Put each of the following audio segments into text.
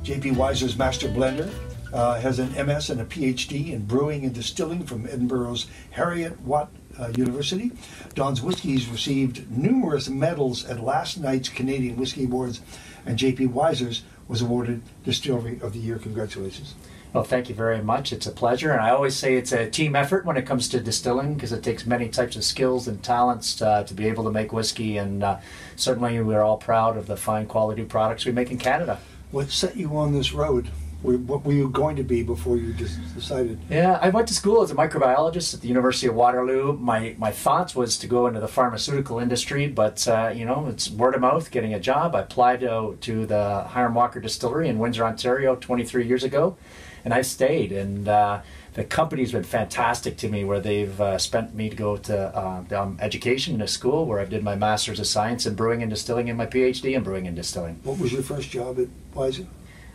J.P. Weiser's Master Blender has an MS and a PhD in brewing and distilling from Edinburgh's Heriot-Watt University. Don's Whiskeys received numerous medals at last night's Canadian Whisky Awards, and J.P. Weiser's was awarded Distillery of the Year. Congratulations. Well, thank you very much. It's a pleasure. And I always say it's a team effort when it comes to distilling, because it takes many types of skills and talents to be able to make whiskey. And certainly we're all proud of the fine quality products we make in Canada. What set you on this road? What were you going to be before you decided? Yeah, I went to school as a microbiologist at the University of Waterloo. My thoughts was to go into the pharmaceutical industry, but you know, it's word of mouth, getting a job. I applied to the Hiram Walker Distillery in Windsor, Ontario 23 years ago, and I stayed. And the company's been fantastic to me, where they've spent me to go to education in a school where I did my Master's of Science in Brewing and Distilling and my PhD in Brewing and Distilling. What was your first job at Weiser?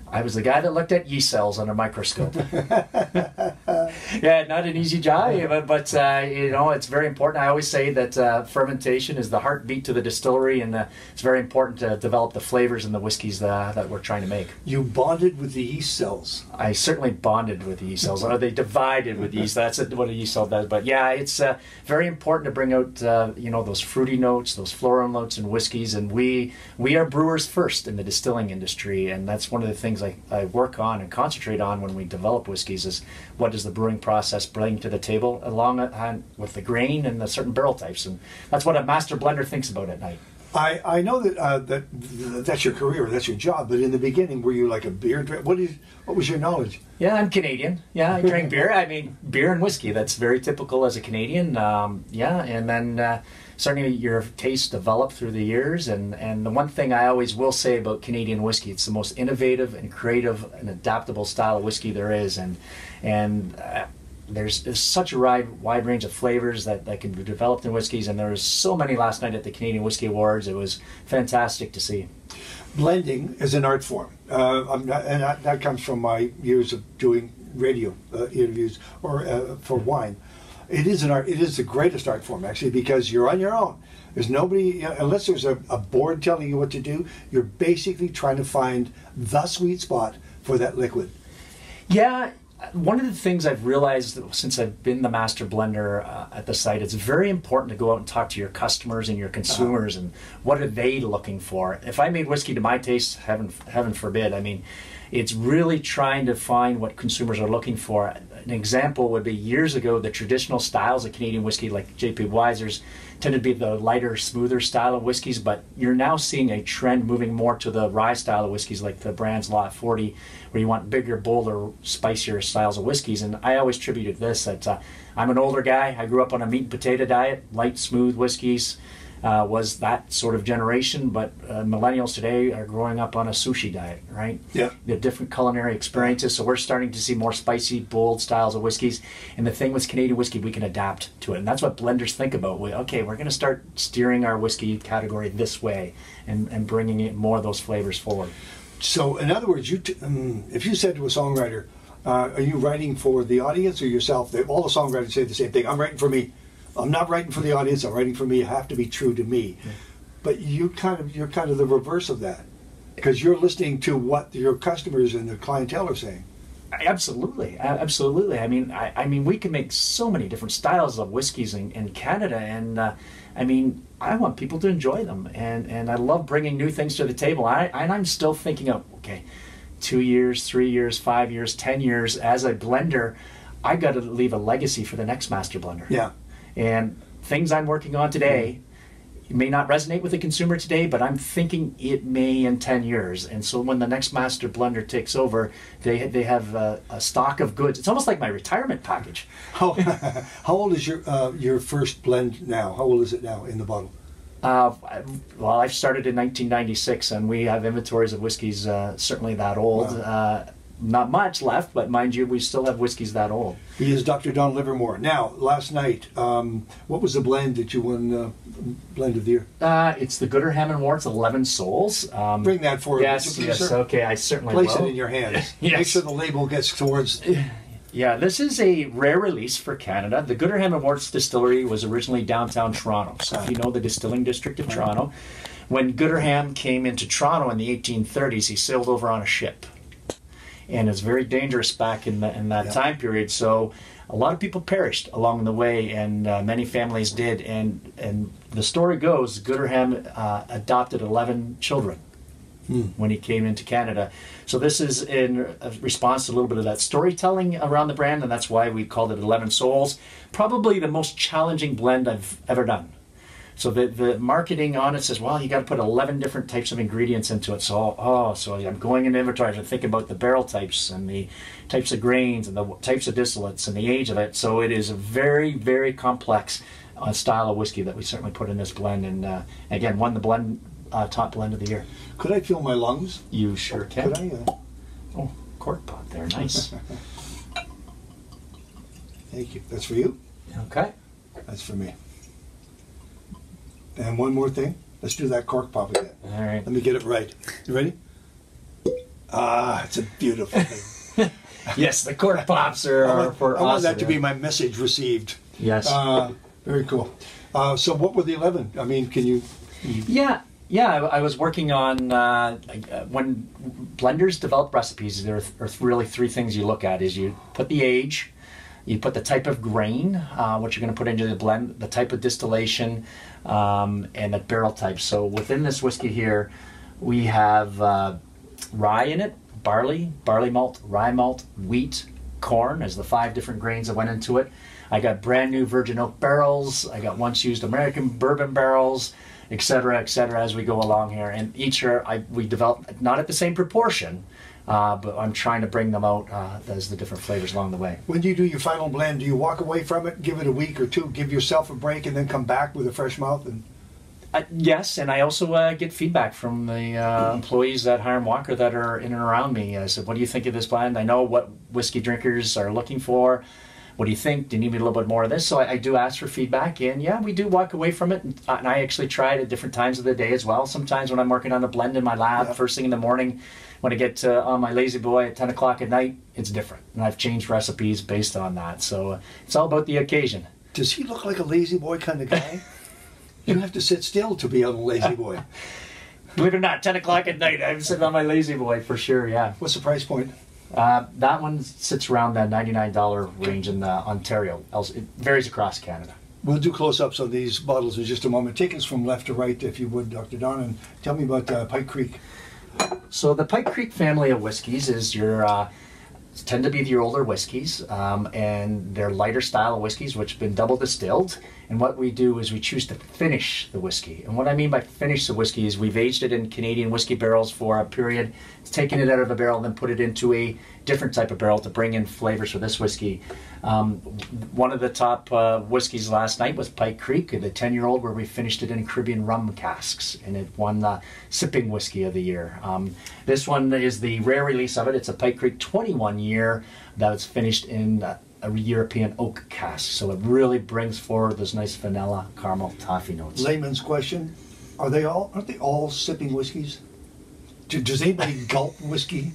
I was the guy that looked at yeast cells under a microscope. Yeah, not an easy job, but you know, it's very important. I always say that fermentation is the heartbeat to the distillery, and it's very important to develop the flavors in the whiskeys that we're trying to make. You bonded with the yeast cells. I certainly bonded with the yeast cells, or they divided with yeast. That's what a yeast cell does. But yeah, it's very important to bring out you know, those fruity notes, those floral notes in whiskeys, and we are brewers first in the distilling industry, and that's one of the things I work on and concentrate on when we develop whiskeys, is what does the brewing process bring to the table, along with the grain and the certain barrel types. And that's what a master blender thinks about at night. I know that that's your career, that's your job, but in the beginning, were you like a beer drinker? What was your knowledge? Yeah, I'm Canadian. Yeah, I drink beer. I mean, beer and whiskey, that's very typical as a Canadian. Yeah, and then certainly your taste developed through the years, and the one thing I always will say about Canadian whiskey, it's the most innovative and creative and adaptable style of whiskey there is, and there's such a wide range of flavors that can be developed in whiskeys, and there was so many last night at the Canadian Whisky Awards. It was fantastic to see. Blending is an art form, and that comes from my years of doing radio interviews or for wine. It is an art. It is the greatest art form, actually, because you're on your own. There's nobody, unless there's a board telling you what to do. You're basically trying to find the sweet spot for that liquid. Yeah. One of the things I've realized since I've been the master blender at the site, it's very important to go out and talk to your customers and your consumers, and what are they looking for. If I made whiskey to my taste, heaven forbid, I mean, it's really trying to find what consumers are looking for. An example would be years ago, the traditional styles of Canadian whiskey, like J.P. Weiser's, tended to be the lighter, smoother style of whiskeys, but you're now seeing a trend moving more to the rye style of whiskeys, like the brand's Lot 40, where you want bigger, bolder, spicier styles of whiskeys. And I always attributed this, that I'm an older guy. I grew up on a meat and potato diet. Light, smooth whiskeys was that sort of generation, but millennials today are growing up on a sushi diet, right? Yeah. They have different culinary experiences, so we're starting to see more spicy, bold styles of whiskeys. And the thing with Canadian whiskey, we can adapt to it, and that's what blenders think about. Okay, we're going to start steering our whiskey category this way, and bringing in more of those flavors forward. So, in other words, if you said to a songwriter, are you writing for the audience or yourself? All the songwriters say the same thing. I'm writing for me. I'm not writing for the audience. I'm writing for me. I have to be true to me. Yeah. But you're kind of the reverse of that, because you're listening to what your customers and the clientele are saying. Absolutely, absolutely. I mean, we can make so many different styles of whiskeys in Canada, and I mean, I want people to enjoy them, and I love bringing new things to the table. And I'm still thinking of, okay, 2 years, 3 years, 5 years, 10 years as a blender, I got to leave a legacy for the next master blender. Yeah. And things I'm working on today may not resonate with the consumer today, but I'm thinking it may in 10 years. And so when the next master blender takes over, they have a stock of goods. It's almost like my retirement package. How old is your first blend now? How old is it now in the bottle? Well, I started in 1996, and we have inventories of whiskeys certainly that old. Wow. Not much left, but mind you, we still have whiskeys that old. He is Dr. Don Livermore. Now, last night, what was the blend that you won Blend of the Year? It's the Gooder Ham & Worts 11 Souls. Bring that forward. Yes, yes, okay, I certainly Place will. It in your hands. Yes. Make sure the label gets towards... Yeah, this is a rare release for Canada. The Gooder Ham & Worts Distillery was originally downtown Toronto. So if you know the distilling district of Toronto, when Gooder Ham came into Toronto in the 1830s, he sailed over on a ship. and it's very dangerous back in that time period. So a lot of people perished along the way, and many families did. And the story goes, Gooderham adopted 11 children when he came into Canada. So this is in response to a little bit of that storytelling around the brand, and that's why we called it 11 Souls. Probably the most challenging blend I've ever done. So the marketing on it says, well, you got to put 11 different types of ingredients into it. So so I'm going into inventory and thinking about the barrel types and the types of grains and the types of distillates and the age of it. So it is a very, very complex style of whiskey that we certainly put in this blend. And again, won the blend top blend of the year. Could I feel my lungs? You sure can. Could I? Oh, cork pot there, nice. Thank you. That's for you? Okay. That's for me. And one more thing. Let's do that cork pop again. All right. Let me get it right. You ready? Ah, it's a beautiful thing. Yes, the cork pops are for I want that to be my message received. Yes. Very cool. So what were the 11? I mean, can you... Yeah, I was working on, when blenders develop recipes, there are really three things you look at. Is you put the age, you put the type of grain, what you're going to put into the blend, the type of distillation, and the barrel type. So within this whiskey here, we have rye in it, barley malt, rye malt, wheat, corn as the 5 different grains that went into it. I got brand new virgin oak barrels. I got once used American bourbon barrels, et cetera, as we go along here. And each we develop, not at the same proportion, but I'm trying to bring them out as the different flavors along the way. When you do your final blend, do you walk away from it, give it a week or two, give yourself a break, and then come back with a fresh mouth? And yes, and I also get feedback from the employees at Hiram Walker that are in and around me. I said, what do you think of this blend? I know what whiskey drinkers are looking for. What do you think? Do you need me a little bit more of this? So I do ask for feedback, and yeah, we do walk away from it. And I actually try it at different times of the day as well. Sometimes when I'm working on a blend in my lab, first thing in the morning, when I get on my lazy boy at 10 o'clock at night, it's different. And I've changed recipes based on that. So it's all about the occasion. Does he look like a lazy boy kind of guy? You have to sit still to be on a lazy boy. Believe it or not, 10 o'clock at night, I'm sitting on my lazy boy for sure, yeah. What's the price point? That one sits around that $99 range in Ontario. It varies across Canada. We'll do close-ups on these bottles in just a moment. Take us from left to right, if you would, Dr. Don, and tell me about Pike Creek. So the Pike Creek family of whiskeys is tend to be your older whiskeys, and they're lighter style of whiskeys which have been double distilled. And what we do is we choose to finish the whiskey. And what I mean by finish the whiskey is we've aged it in Canadian whiskey barrels for a period, taken it out of a barrel, then put it into a different type of barrel to bring in flavors for this whiskey. One of the top whiskeys last night was Pike Creek, the 10-year-old, where we finished it in Caribbean rum casks, and it won the Sipping Whiskey of the Year. This one is the rare release of it. It's a Pike Creek 21-year that's finished in a European oak cask, so it really brings forward those nice vanilla, caramel, toffee notes. Layman's question: aren't they all sipping whiskeys? Does anybody gulp whiskey?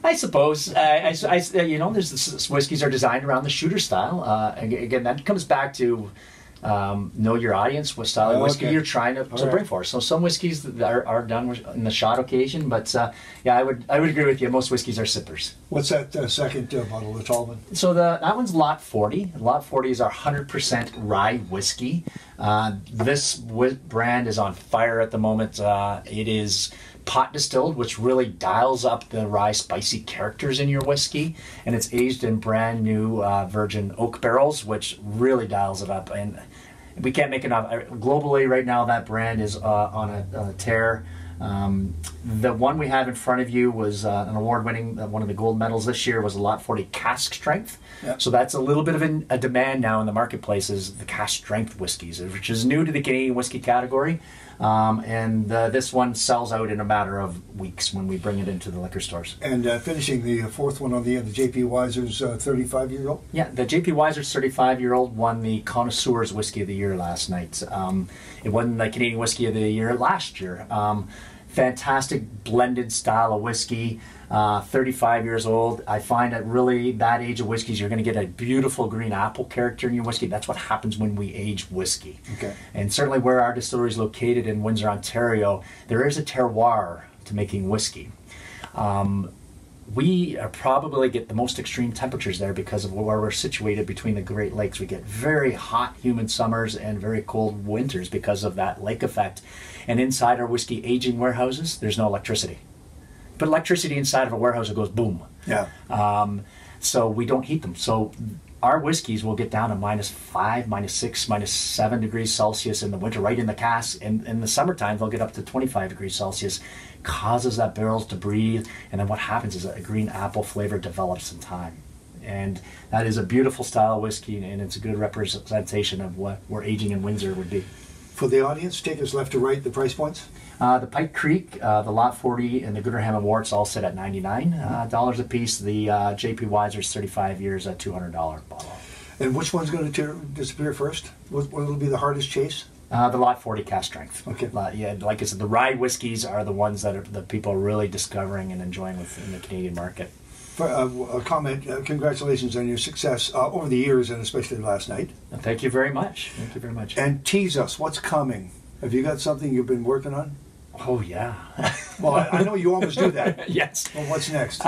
I suppose. You know, there's whiskeys are designed around the shooter style. Again, that comes back to know your audience, what style of whiskey you're trying to bring for. So some whiskeys that are done in the shot occasion, but yeah, I would agree with you. Most whiskeys are sippers. What's that second bottle, the tall one? So that one's Lot 40. Lot 40 is our 100% rye whiskey. This brand is on fire at the moment. It is pot distilled, which really dials up the rye spicy characters in your whiskey, and it's aged in brand new virgin oak barrels, which really dials it up. And we can't make enough. Globally right now, that brand is on a tear. The one we have in front of you was an award-winning, one of the gold medals this year was a Lot 40 cask strength. Yep. So that's a little bit of a demand now in the marketplace, is the cask strength whiskeys, which is new to the Canadian whiskey category. And this one sells out in a matter of weeks when we bring it into the liquor stores. And finishing the fourth one on the end, the J.P. Weiser's 35-year-old? Yeah, the J.P. Weiser's 35-year-old won the Connoisseur's Whiskey of the Year last night. It won the Canadian Whiskey of the Year last year. Fantastic blended style of whiskey, 35 years old. I find that really that age of whiskeys, you're going to get a beautiful green apple character in your whiskey. That's what happens when we age whiskey. Okay. And certainly where our distillery is located in Windsor, Ontario, there is a terroir to making whiskey. we probably get the most extreme temperatures there because of where we're situated between the Great Lakes. We get very hot, humid summers and very cold winters because of that lake effect. And inside our whiskey aging warehouses, there's no electricity. But electricity inside of a warehouse, it goes boom. Yeah. So we don't heat them. So our whiskeys will get down to -5, -6, -7 degrees Celsius in the winter, right in the cask. And in the summertime, they'll get up to 25 degrees Celsius. Causes that barrels to breathe. And then what happens is a green apple flavor develops in time. And that is a beautiful style of whiskey, and it's a good representation of what we're aging in Windsor would be. For the audience, take us left to right, the price points. The Pike Creek, the Lot 40, and the Gooderham and Warts all sit at $99 a piece. The J.P. Weiser's 35 years at $200 bottle. And which one's going to disappear first? What will be the hardest chase? The Lot 40 cask strength. Okay. Yeah, like I said, the rye whiskeys are the ones that people are really discovering and enjoying within the Canadian market. For, a comment, congratulations on your success over the years and especially last night. Thank you very much. Thank you very much. And tease us, what's coming? Have you got something you've been working on? Oh, yeah. Well, I know you always do that. Yes. Well, what's next?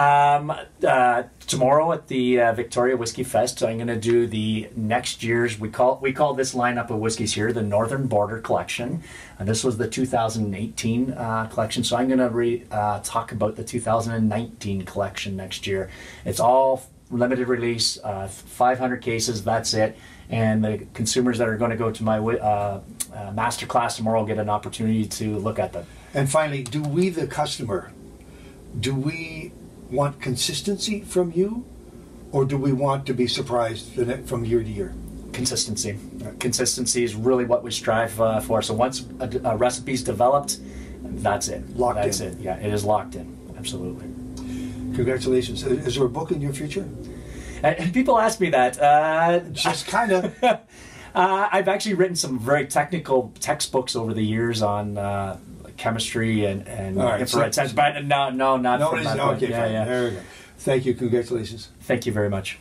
Tomorrow at the Victoria Whiskey Fest, I'm going to do the next year's, we call this lineup of whiskeys here, the Northern Border Collection. And this was the 2018 collection, so I'm going to talk about the 2019 collection next year. It's all limited release, 500 cases, that's it. And the consumers that are going to go to my master class tomorrow get an opportunity to look at them. And finally, do we, the customer, do we want consistency from you, or do we want to be surprised from year to year? Consistency. Consistency is really what we strive for. So once a recipe's developed, that's it. Locked in. That's it. Yeah, it is locked in. Absolutely. Congratulations. Is there a book in your future? People ask me that. Just kind of. I've actually written some very technical textbooks over the years on chemistry and right, infrared science, but no, not from that point. Okay, fine. There we go. Thank you. Congratulations. Thank you very much.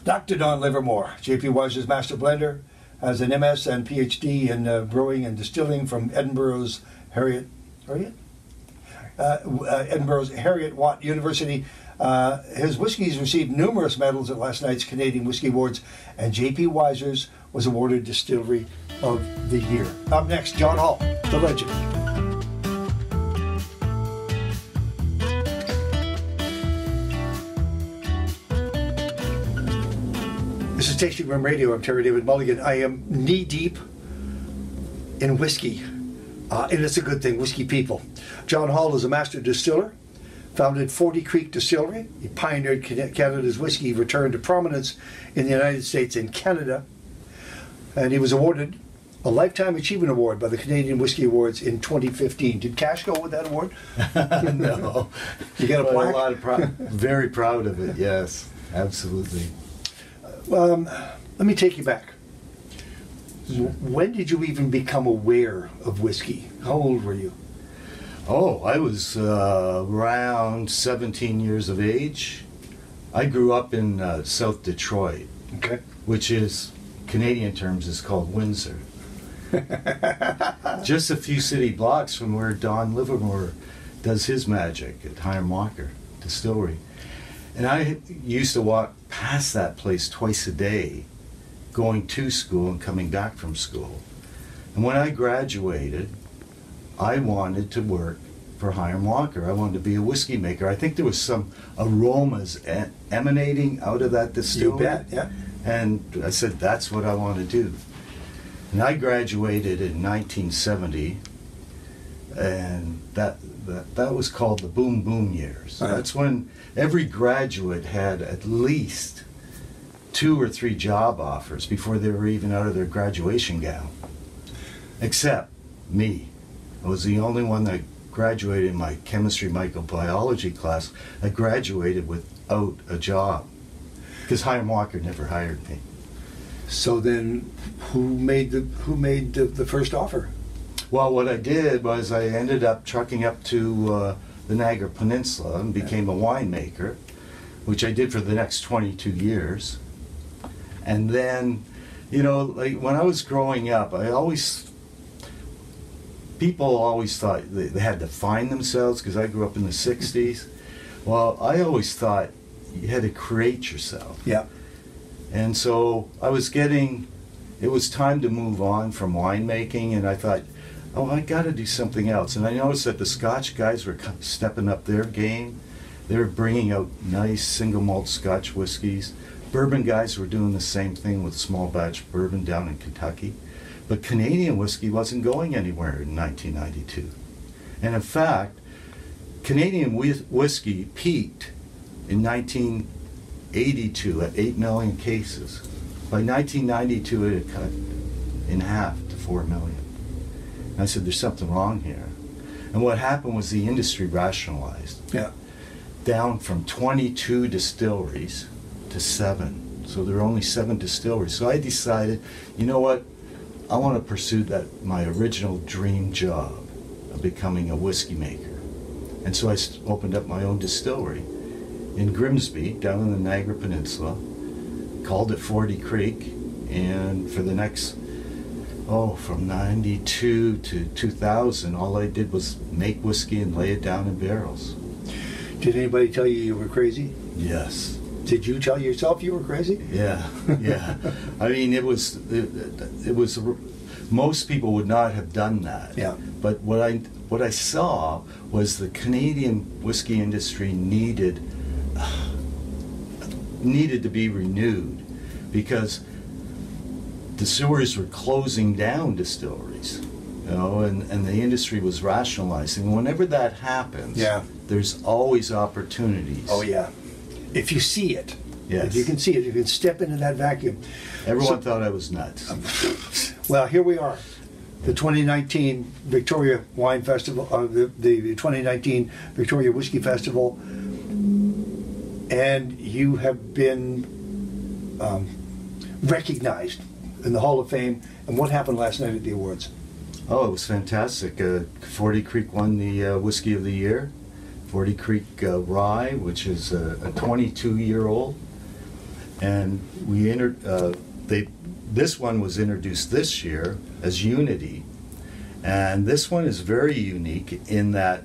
Dr. Don Livermore, J.P. Weiser's Master Blender, has an MS and PhD in brewing and distilling from Edinburgh's Edinburgh's Harriet Watt University. His whiskies received numerous medals at last night's Canadian Whiskey Awards, and J.P. Weiser's was awarded Distillery of the Year. Up next, John Hall, the legend. This is Tasting Room Radio. I'm Terry David Mulligan. I am knee-deep in whiskey, and it's a good thing, whiskey people. John Hall is a master distiller, founded 40 Creek Distillery. He pioneered Canada's whiskey. He returned to prominence in the United States and Canada, and he was awarded a Lifetime Achievement Award by the Canadian Whiskey Awards in 2015. Did cash go with that award? No. You got a plaque? A lot of very proud of it, yes, absolutely. Let me take you back. When did you even become aware of whiskey? How old were you? Oh, I was around 17 years of age. I grew up in South Detroit, Okay. which is, Canadian terms, is called Windsor. Just a few city blocks from where Don Livermore does his magic at Hiram Walker Distillery. And I used to walk past that place twice a day, going to school and coming back from school. And when I graduated, I wanted to work for Hiram Walker. I wanted to be a whiskey maker. I think there was some aromas emanating out of that distillery. You bet, yeah. And I said, that's what I want to do. And I graduated in 1970, and that was called the boom boom years. Uh-huh. That's when every graduate had at least 2 or 3 job offers before they were even out of their graduation gown. Except me. I was the only one that graduated in my chemistry microbiology class. I graduated without a job because Hiram Walker never hired me. So then, who made the first offer? Well, what I did was I ended up trucking up to the Niagara Peninsula and became a winemaker, which I did for the next 22 years. And then, you know, like when I was growing up, people always thought they had to find themselves, because I grew up in the 60s. Well, I always thought you had to create yourself. Yeah. And so it was time to move on from winemaking, and I thought, oh, I got to do something else. And I noticed that the Scotch guys were stepping up their game. They were bringing out nice single malt Scotch whiskeys. Bourbon guys were doing the same thing with small batch bourbon down in Kentucky. But Canadian whiskey wasn't going anywhere in 1992. And in fact, Canadian whiskey peaked in 1982 at 8 million cases. By 1992, it had cut in half to 4 million. And I said, there's something wrong here. And what happened was the industry rationalized. Yeah. Down from 22 distilleries to 7. So there are only 7 distilleries. So I decided, you know what? I want to pursue my original dream job of becoming a whiskey maker. And so I opened up my own distillery in Grimsby, down in the Niagara Peninsula, called it 40 Creek, and for the next, from 92 to 2000, all I did was make whiskey and lay it down in barrels. Did anybody tell you were crazy? Yes. Did you tell yourself you were crazy? Yeah, yeah. I mean, it was, most people would not have done that. Yeah. But what I saw was the Canadian whiskey industry needed to be renewed, because distilleries were closing down distilleries, and the industry was rationalizing. Whenever that happens, yeah, there's always opportunities. Oh yeah, if you see it. Yes. If you can see it, you can step into that vacuum. Everyone thought I was nuts. Well, here we are. The 2019 Victoria Wine Festival, the 2019 Victoria Whiskey Festival, and you have been recognized in the Hall of Fame. And what happened last night at the awards? Oh, it was fantastic. 40 Creek won the Whiskey of the Year. 40 Creek Rye, which is a 22-year-old. And this one was introduced this year as Unity. And this one is very unique in that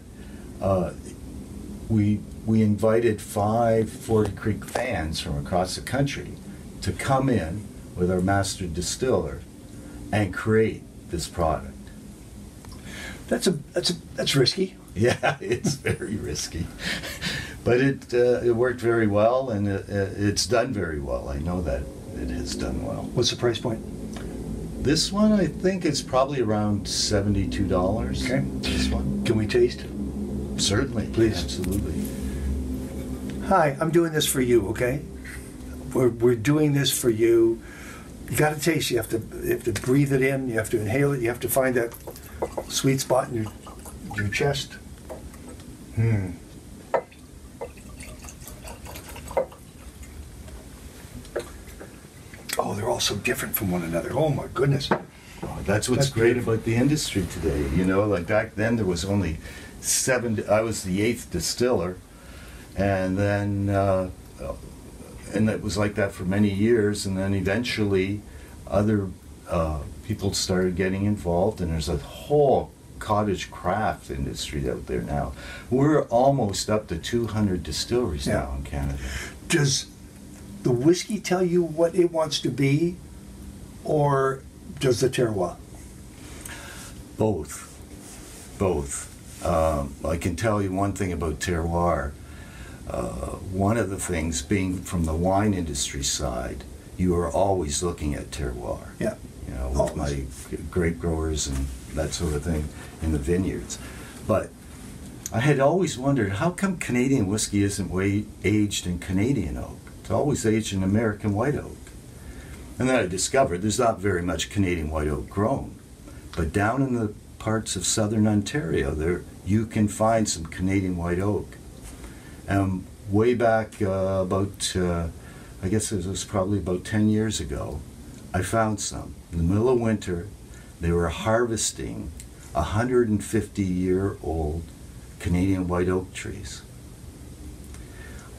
we invited 5 40 Creek fans from across the country to come in with our master distiller and create this product. That's risky. Yeah, it's very risky, but it worked very well, and it's done very well. I know that it has done well. What's the price point? This one, I think, is probably around $72. Okay. This one. Can we taste? Certainly, please. Absolutely. Hi, I'm doing this for you. Okay. We're doing this for you. You got to taste. You have to breathe it in. You have to inhale it. You have to find that sweet spot in your chest. Oh, they're all so different from one another. Oh my goodness. Oh, that's what's great beautiful about the industry today. Like back then there was only 7. I was the 8th distiller, and then and it was like that for many years. And then eventually, other people started getting involved, and there's a whole cottage craft industry out there now. We're almost up to 200 distilleries now in Canada. Does the whiskey tell you what it wants to be, or does the terroir? Both. I can tell you one thing about terroir. One of the things, being from the wine industry side, you are always looking at terroir. Yeah. With my grape growers and that sort of thing in the vineyards. But I had always wondered, how come Canadian whiskey isn't aged in Canadian oak? It's always aged in American white oak. And then I discovered there's not very much Canadian white oak grown. But down in the parts of southern Ontario, there you can find some Canadian white oak. And way back about, I guess it was probably about 10 years ago, I found some. In the middle of winter, they were harvesting 150-year-old Canadian white oak trees.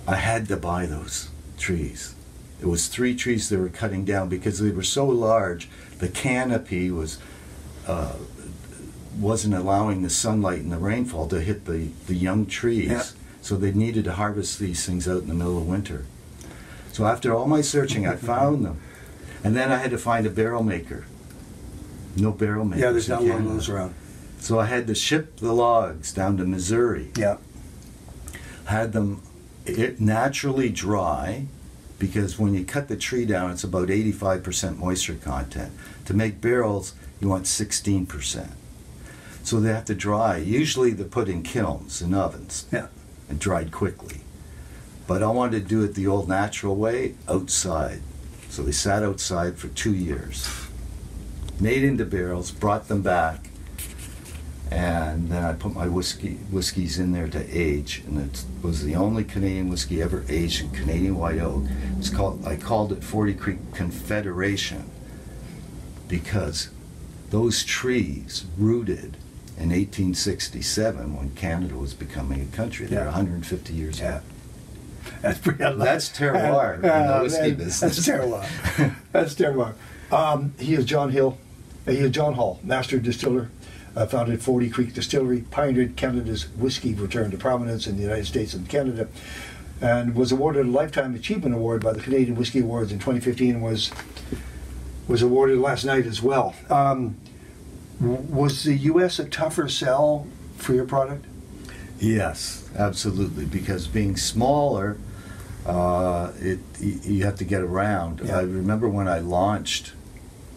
I had to buy those trees. It was 3 trees they were cutting down because they were so large. The canopy was wasn't allowing the sunlight and the rainfall to hit the young trees. Yeah. So they needed to harvest these things out in the middle of winter. So after all my searching, I found them. And then I had to find a barrel maker. No barrel makers. Yeah, there's in not a lot of Canada. those around. So I had to ship the logs down to Missouri. Yeah. Had them naturally dry, because when you cut the tree down, it's about 85% moisture content. To make barrels, you want 16%. So they have to dry. Usually they're put in kilns and ovens. Yeah. And dried quickly. But I wanted to do it the old natural way, outside. So they sat outside for 2 years. Made into barrels, brought them back, and then I put my whiskeys in there to age, and it was the only Canadian whiskey ever aged in Canadian white oak. I called it 40 Creek Confederation, because those trees rooted in 1867 when Canada was becoming a country. They're 150 years old. That's pretty. That's terroir in the whiskey business. That's terroir. That's terroir. He is John Hill. He is John Hall, master distiller. Founded 40 Creek Distillery, pioneered Canada's whiskey return to prominence in the United States and Canada, and was awarded a Lifetime Achievement Award by the Canadian Whiskey Awards in 2015, and was awarded last night as well. Was the U.S. a tougher sell for your product? Yes, absolutely. Because being smaller, you have to get around. Yeah. I remember when I launched,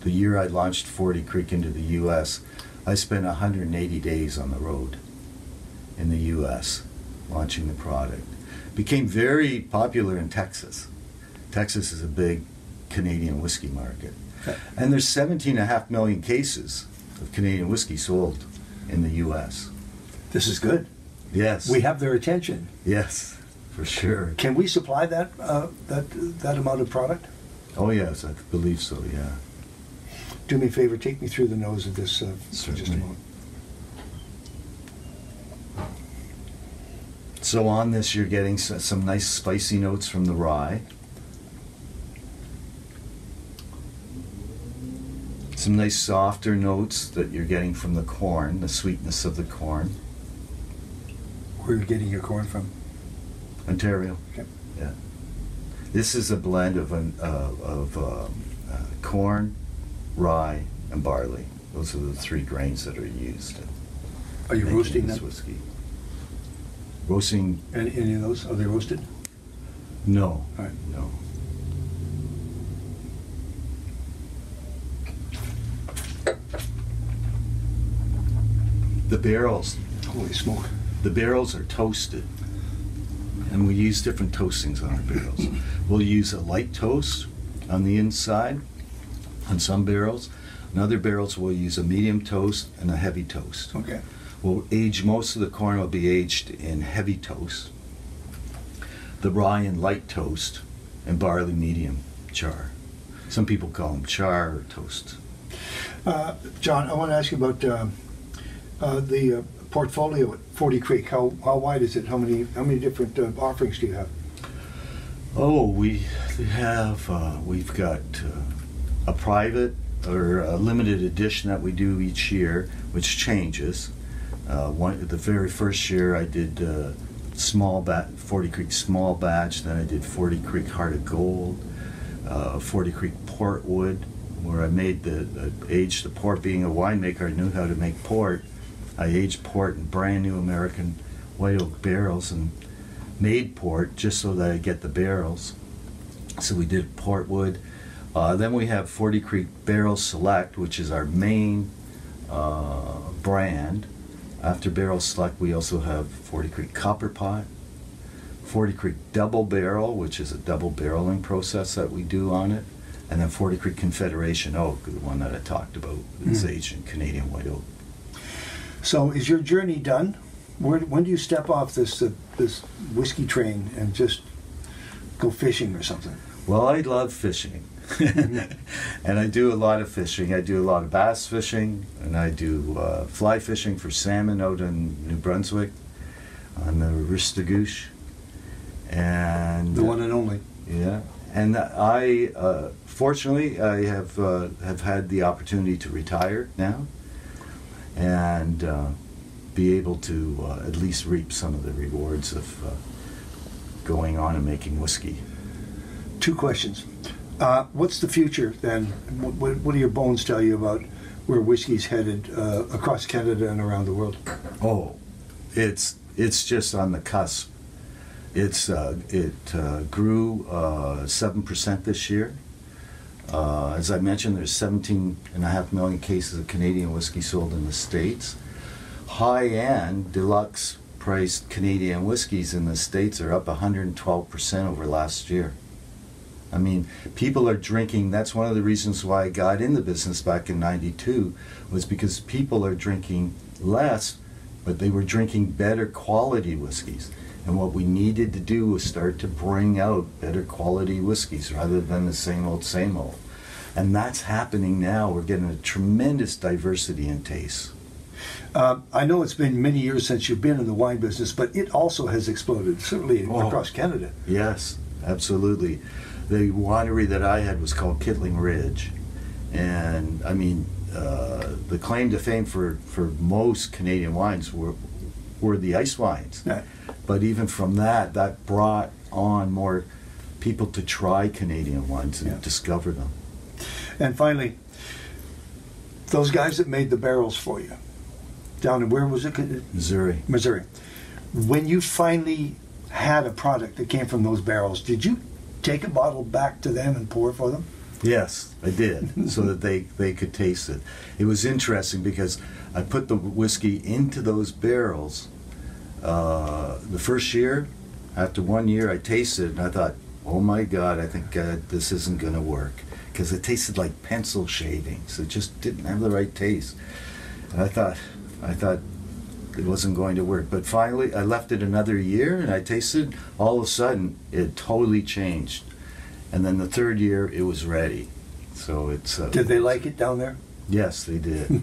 the year I launched 40 Creek into the U.S., I spent 180 days on the road in the U.S. launching the product. Became very popular in Texas. Texas is a big Canadian whiskey market. Okay. And there's 17.5 million cases of Canadian whiskey sold in the U.S. This is good. Yes. We have their attention. Yes, for sure. Can we supply that that amount of product? Oh yes, I believe so, yeah. Do me a favor, take me through the nose of this for just a Certainly. moment. So on this you're getting some nice spicy notes from the rye. Some nice softer notes that you're getting from the corn, the sweetness of the corn. Where are you getting your corn from? Ontario. Okay. Yeah. This is a blend of corn, rye, and barley. Those are the three grains that are used. Are you making roasting this them? whiskey? Roasting? Any of those? Are they roasted? No. All right. No. The barrels. Holy smoke. The barrels are toasted, and we use different toastings on our barrels. We'll use a light toast on the inside on some barrels. On other barrels, we'll use a medium toast and a heavy toast. Okay. We'll age, most of the corn will be aged in heavy toast, the rye in light toast, and barley medium char. Some people call them char or toast. John, I want to ask you about the portfolio at 40 Creek. How wide is it? How many different offerings do you have? Oh, we've got a private or a limited edition that we do each year, which changes. The very first year I did 40 Creek small batch, then I did 40 Creek Heart of Gold, 40 Creek Portwood, where I made aged the port. Being a winemaker, I knew how to make port. I aged port in brand new American white oak barrels and made port just so that I get the barrels. So we did Portwood. Then we have 40 Creek Barrel Select, which is our main brand. After Barrel Select, we also have 40 Creek Copper Pot, 40 Creek Double Barrel, which is a double barreling process that we do on it, and then 40 Creek Confederation Oak, the one that I talked about, is aged in Canadian white oak. So is your journey done? When do you step off this whiskey train and just go fishing or something? Well, I love fishing. And I do a lot of fishing. I do a lot of bass fishing, and I do fly fishing for salmon out in New Brunswick on the Ristigouche. And The one and only. yeah, and I fortunately I have had the opportunity to retire now, and be able to at least reap some of the rewards of going on and making whiskey. 2 questions. What's the future then? What do your bones tell you about where whiskey's headed across Canada and around the world? Oh, it's just on the cusp. It grew 7% this year. As I mentioned, there's 17.5 million cases of Canadian whiskey sold in the States. High-end, deluxe priced Canadian whiskeys in the States are up 112% over last year. I mean, people are drinking. That's one of the reasons why I got in the business back in '92, was because people are drinking less, but they were drinking better quality whiskeys. And what we needed to do was start to bring out better quality whiskeys rather than the same old, same old. And that's happening now. We're getting a tremendous diversity in taste. I know it's been many years since you've been in the wine business, but it also has exploded, certainly across Canada. Yes, absolutely. The winery that I had was called Kittling Ridge. And, I mean, the claim to fame for most Canadian wines were the ice wines. Yeah. But even from that brought on more people to try Canadian wines and discover them. And finally, those guys that made the barrels for you, down in, where was it? Missouri. Missouri. When you finally had a product that came from those barrels, did you take a bottle back to them and pour for them? Yes, I did, so that they could taste it. It was interesting because I put the whiskey into those barrels. The first year, after 1 year, I tasted it and I thought, oh my God, I think this isn't going to work, because it tasted like pencil shavings. It just didn't have the right taste. And I thought it wasn't going to work. But finally, I left it another year and I tasted. All of a sudden, it totally changed. And then the 3rd year, it was ready. So it's. Did they like it down there? Yes, they did.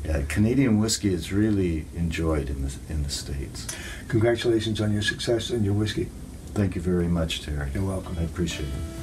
Yeah, Canadian whiskey is really enjoyed in the States. Congratulations on your success and your whiskey. Thank you very much, Terry. You're welcome. I appreciate it.